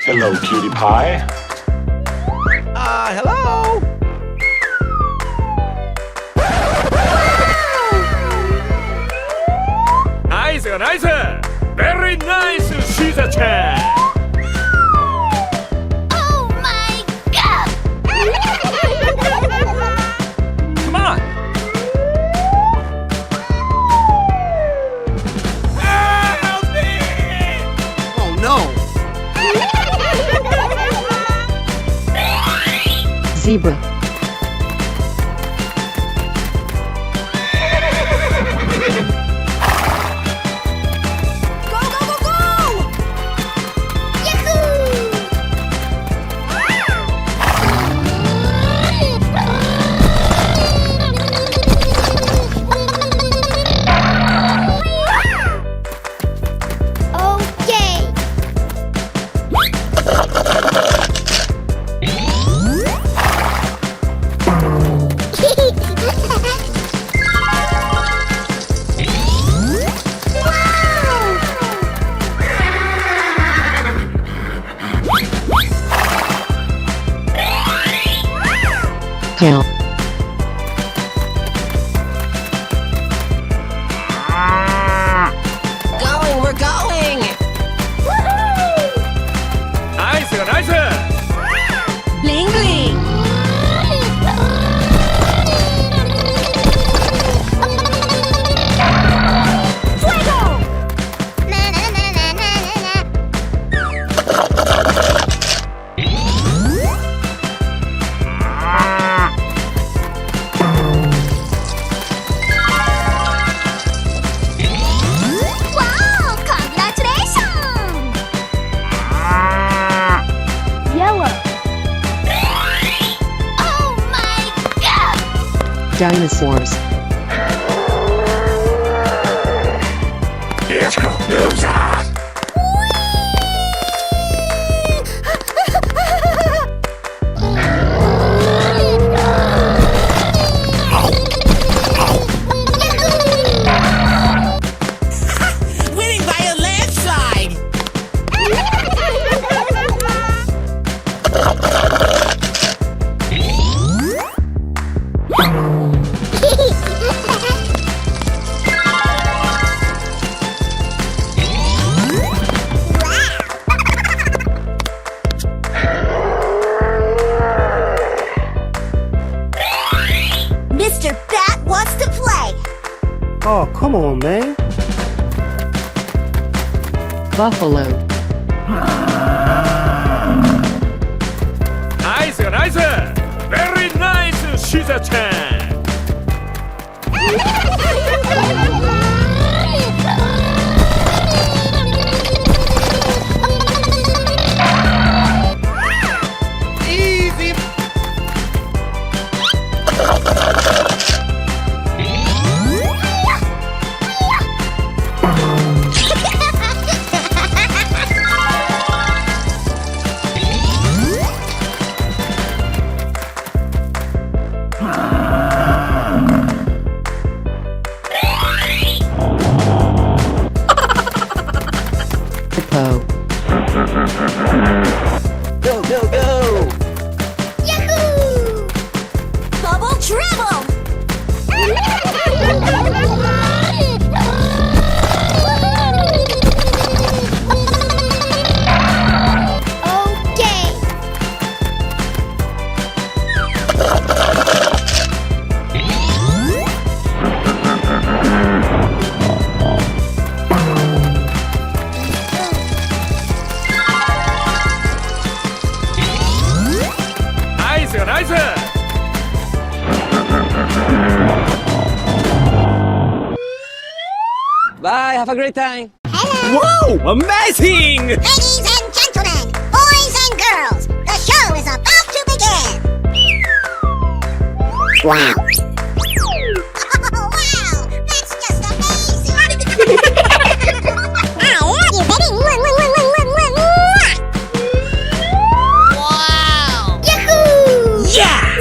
Hello, cutie pie. Hello? Nice, nice! Very nice, Caesar-chan! Oh my god! Come on! Help me! Oh no! Zebra. Go, go, go, go! Yahoo! Okay. Tail. Going, we're going! Nice, nice! Bling bling! Fuego! Na na na na na na na. Wow! Congratulations! Yellow. Oh my god! Dinosaurs. It's loser. Winning by a landslide! Mr. Bat wants to play. Oh, come on, man. Buffalo. Nice, nice! Very nice, Caesar-chan! Easy! Hippo. Go, go, go! Yahoo! Bubble travel! Okay. Nice, nice! Bye, have a great time! Hello! Wow, amazing! Ladies and gentlemen, boys and girls, the show is about to begin! Wow! Oh, wow! That's just amazing! I love you, Betty! Wow! Yahoo! Yeah!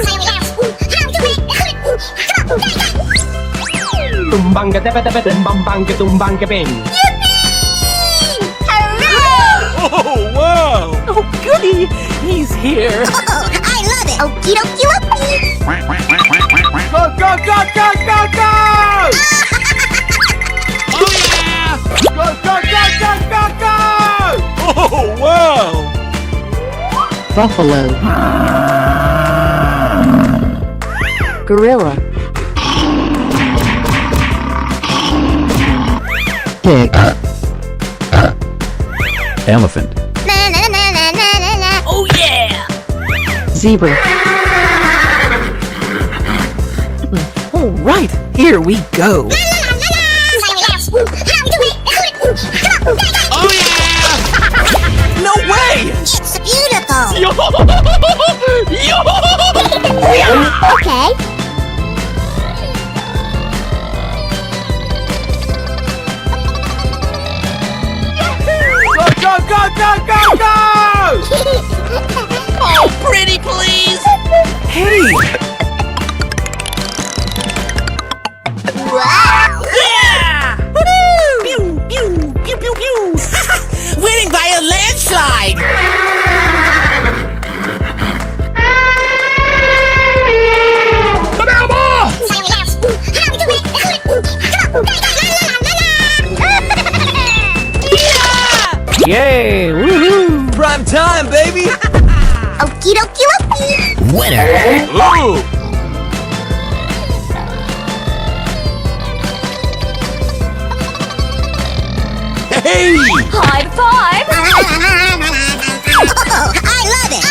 Tumbang ka tepe tepe tumbang ka bing. Yippee! Hooray! Oh, wow! He's here. Oh, I love it. Okie dokie whoopie. Go, go, go, go, go, go! Oh yeah! Go, go, go, go, go, go! Oh wow! Buffalo. Gorilla. Pig. Elephant. Na na na na na na na. Oh yeah! Zebra. All right, here we go. Oh yeah! No way! It's beautiful. Yo! Yo! Okay. Go, go, go, go, go, go! Oh, pretty please. Hey! Wow. Yeah! Pew, pew, pew, pew, pew. Winning by a landslide. Yay! Woohoo! Prime time, baby! Okie dokie whoopie. Winner. Ooh! Hey! High five. Oh, I love it.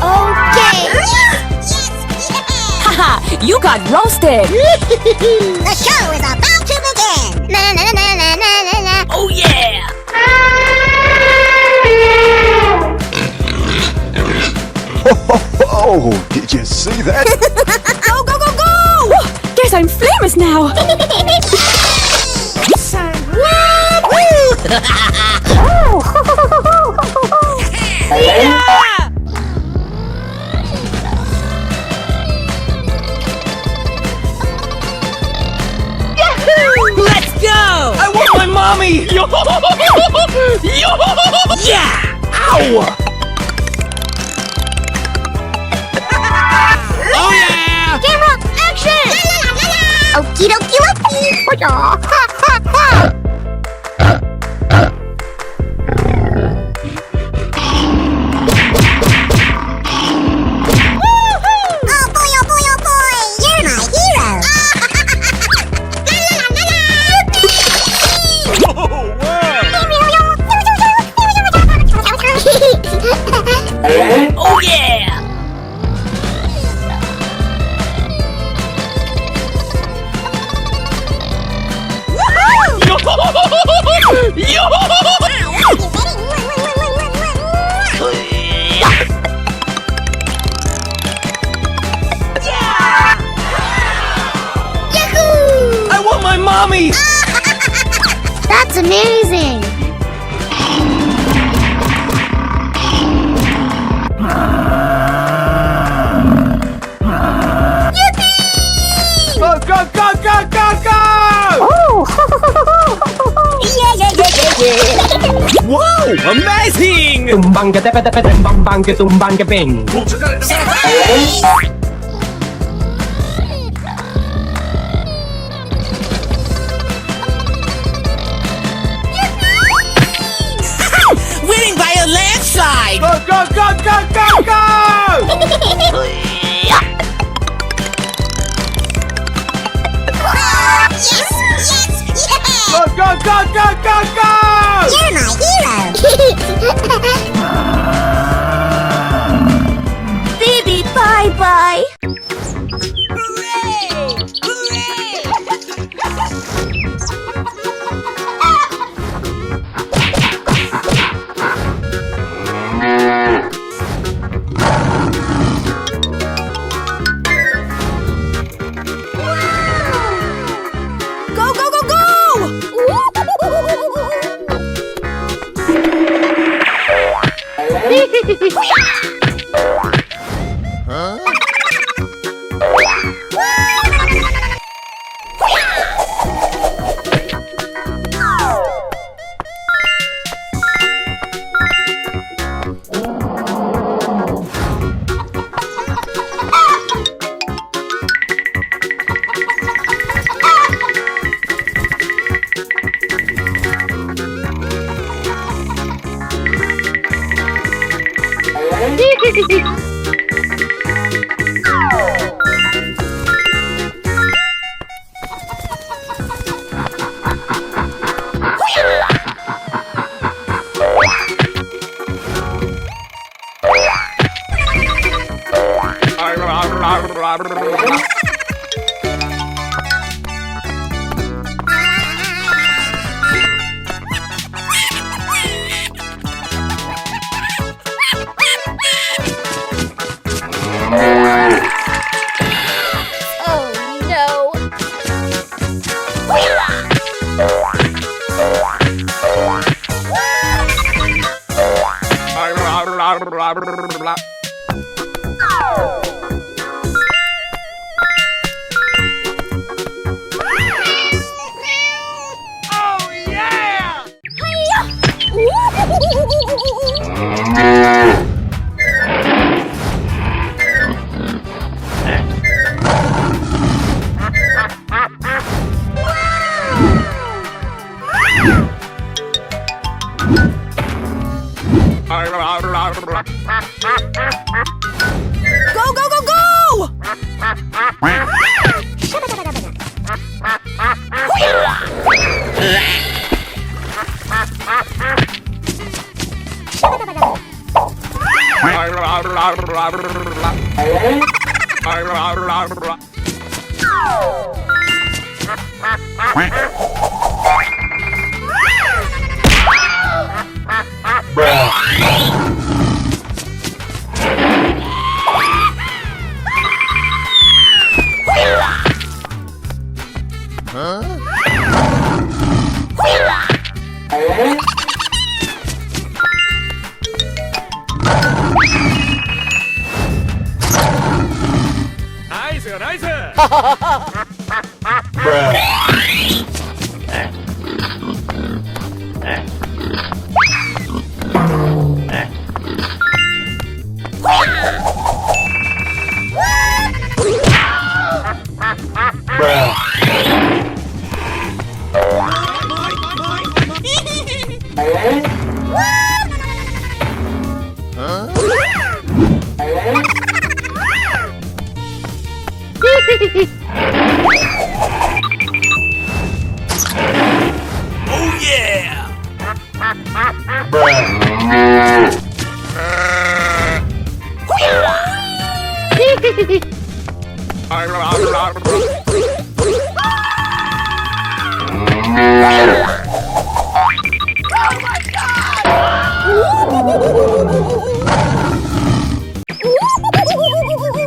Hooray! Okay. Yes, Haha, you got roasted. The show is about to begin. Na na na na na na na. Oh yeah! Oh, did you see that? Go, go, go, go! Guess I'm famous now. Yeah! Let's go! I want my mommy! Yo! Yo! Yeah! Ow! Oh yeah! Camera action. Okie dokie whoopie. Oh boy, oh boy, oh boy! You're my hero! Oh wow! Oh yeah! Yo! Yo! I want my mommy! That's amazing! Go, go, go, go, go, go! Yeah, yeah, yeah, yeah, yeah! Wow! Amazing! Tumbang ka tepe tepe tumbang bang ke tumbang ke bing. Winning by a landslide! Go, go, go, go, go, go! Yes, yes, yeah! Go, go, go, go, go, go! You're my hero! Baby, bye-bye! Hooray! Hooray! Go, go, go, go! Oh no! Go, go, go, go! 나이스 나이스. Oh yeah.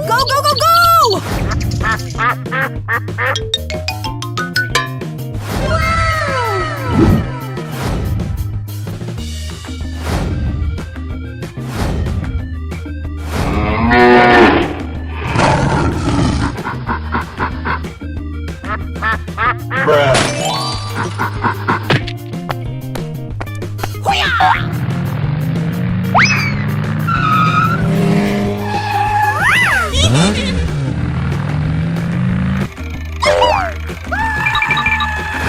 Go, go, go, go!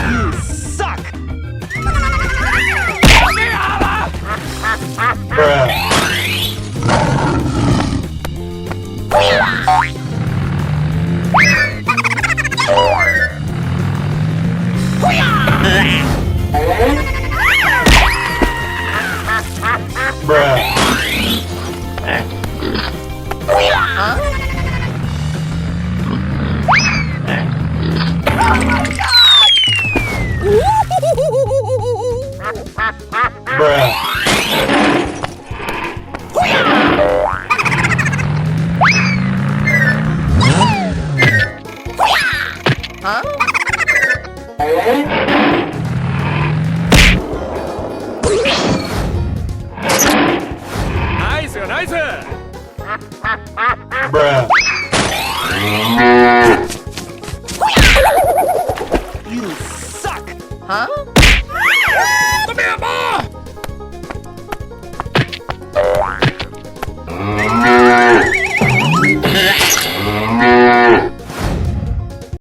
You suck. Bruh.